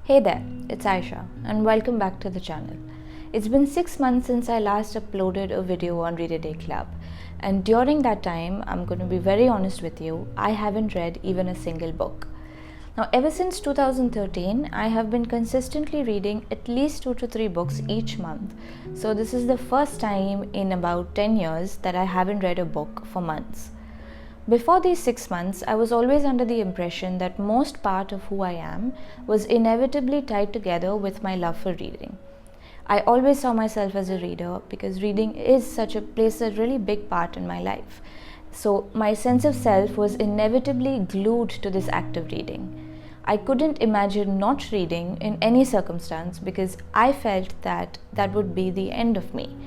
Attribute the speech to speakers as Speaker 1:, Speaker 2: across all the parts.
Speaker 1: Hey there, it's Aisha and welcome back to the channel. It's been 6 months since I last uploaded a video on Read a Day Club, and during that time, I'm going to be very honest with you, I haven't read even a single book. Now, ever since 2013, I have been consistently reading at least 2 to 3 books each month. So this is the first time in about 10 years that I haven't read a book for months. Before these 6 months, I was always under the impression that most part of who I am was inevitably tied together with my love for reading. I always saw myself as a reader because reading plays a really big part in my life. So my sense of self was inevitably glued to this act of reading. I couldn't imagine not reading in any circumstance because I felt that that would be the end of me.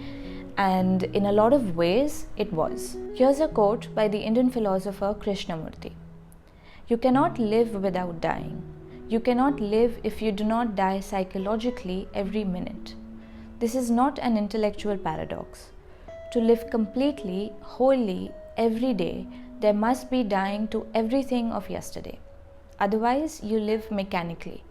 Speaker 1: And in a lot of ways, it was. Here's a quote by the Indian philosopher Krishnamurti. You cannot live without dying. You cannot live if you do not die psychologically every minute. This is not an intellectual paradox. To live completely, wholly, every day, there must be dying to everything of yesterday. Otherwise, you live mechanically.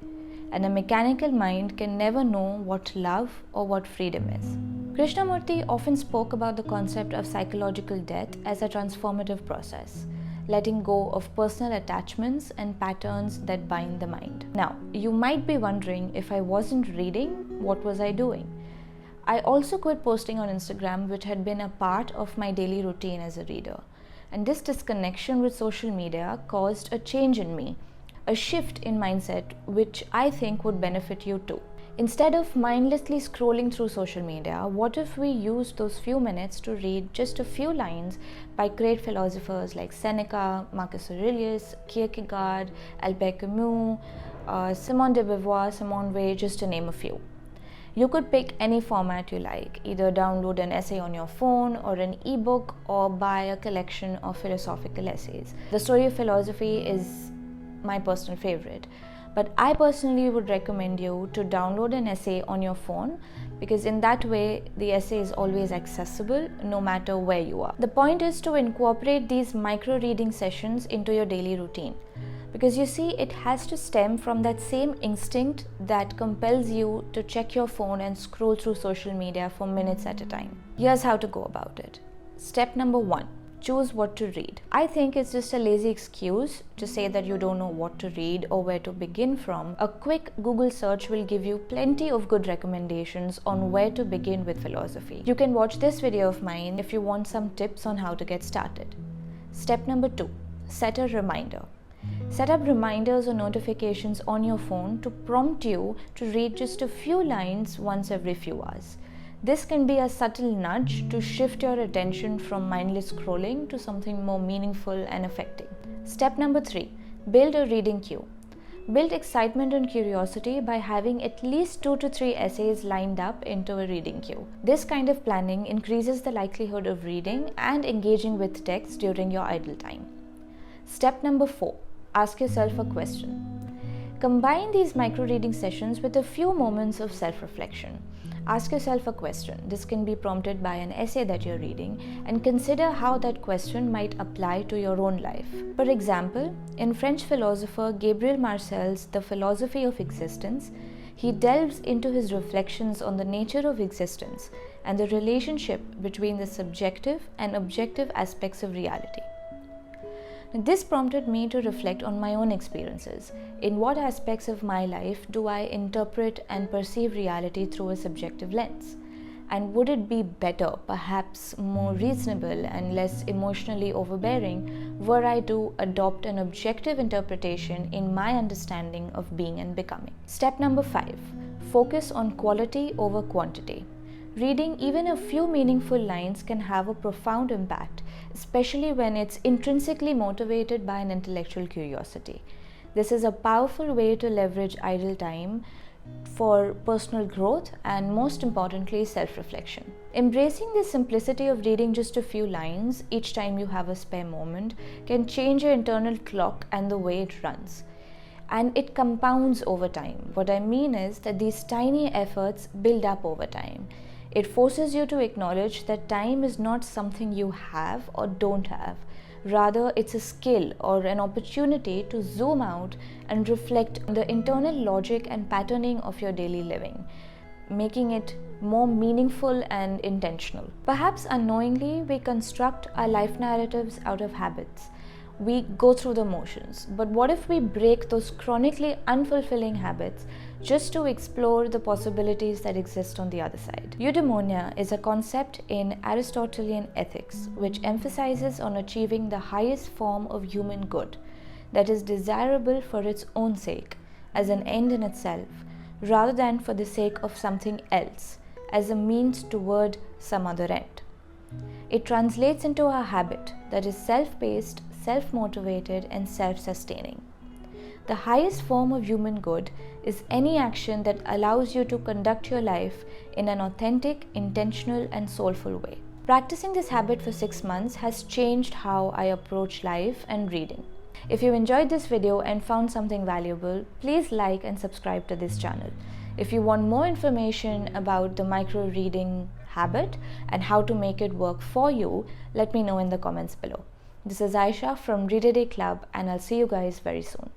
Speaker 1: And a mechanical mind can never know what love or what freedom is. Krishnamurti often spoke about the concept of psychological death as a transformative process, letting go of personal attachments and patterns that bind the mind. Now, you might be wondering, if I wasn't reading, what was I doing? I also quit posting on Instagram, which had been a part of my daily routine as a reader. And this disconnection with social media caused a change in me, a shift in mindset which I think would benefit you too. Instead of mindlessly scrolling through social media, what if we use those few minutes to read just a few lines by great philosophers like Seneca, Marcus Aurelius, Kierkegaard, Albert Camus, Simone de Beauvoir, Simone Weil, just to name a few. You could pick any format you like, either download an essay on your phone or an ebook or buy a collection of philosophical essays. The story of philosophy is my personal favorite. But I personally would recommend you to download an essay on your phone because in that way the essay is always accessible no matter where you are. The point is to incorporate these micro reading sessions into your daily routine because you see it has to stem from that same instinct that compels you to check your phone and scroll through social media for minutes at a time. Here's how to go about it. Step number 1. Choose what to read. I think it's just a lazy excuse to say that you don't know what to read or where to begin from. A quick Google search will give you plenty of good recommendations on where to begin with philosophy. You can watch this video of mine if you want some tips on how to get started. Step number 2. Set a reminder. Set up reminders or notifications on your phone to prompt you to read just a few lines once every few hours. This can be a subtle nudge to shift your attention from mindless scrolling to something more meaningful and affecting. Step number 3. Build a reading queue. Build excitement and curiosity by having at least 2 to 3 essays lined up into a reading queue. This kind of planning increases the likelihood of reading and engaging with text during your idle time. Step number 4. Ask yourself a question. Combine these micro-reading sessions with a few moments of self-reflection. Ask yourself a question. This can be prompted by an essay that you're reading, and consider how that question might apply to your own life. For example, in French philosopher Gabriel Marcel's The Philosophy of Existence, he delves into his reflections on the nature of existence and the relationship between the subjective and objective aspects of reality. This prompted me to reflect on my own experiences. In what aspects of my life do I interpret and perceive reality through a subjective lens? And would it be better, perhaps more reasonable and less emotionally overbearing, were I to adopt an objective interpretation in my understanding of being and becoming? Step number 5. Focus on quality over quantity. Reading even a few meaningful lines can have a profound impact, especially when it's intrinsically motivated by an intellectual curiosity. This is a powerful way to leverage idle time for personal growth and, most importantly, self-reflection. Embracing the simplicity of reading just a few lines each time you have a spare moment can change your internal clock and the way it runs. And it compounds over time. What I mean is that these tiny efforts build up over time. It forces you to acknowledge that time is not something you have or don't have. Rather, it's a skill or an opportunity to zoom out and reflect on the internal logic and patterning of your daily living, making it more meaningful and intentional. Perhaps unknowingly, we construct our life narratives out of habits. We go through the motions. But what if we break those chronically unfulfilling habits just to explore the possibilities that exist on the other side? Eudaimonia is a concept in Aristotelian ethics which emphasizes on achieving the highest form of human good that is desirable for its own sake, as an end in itself, rather than for the sake of something else, as a means toward some other end. It translates into a habit that is self-paced, self-motivated, and self-sustaining. The highest form of human good is any action that allows you to conduct your life in an authentic, intentional, and soulful way. Practicing this habit for 6 months has changed how I approach life and reading. If you enjoyed this video and found something valuable, please like and subscribe to this channel. If you want more information about the micro reading habit and how to make it work for you, let me know in the comments below. This is Aisha from Read a Day Club, and I'll see you guys very soon.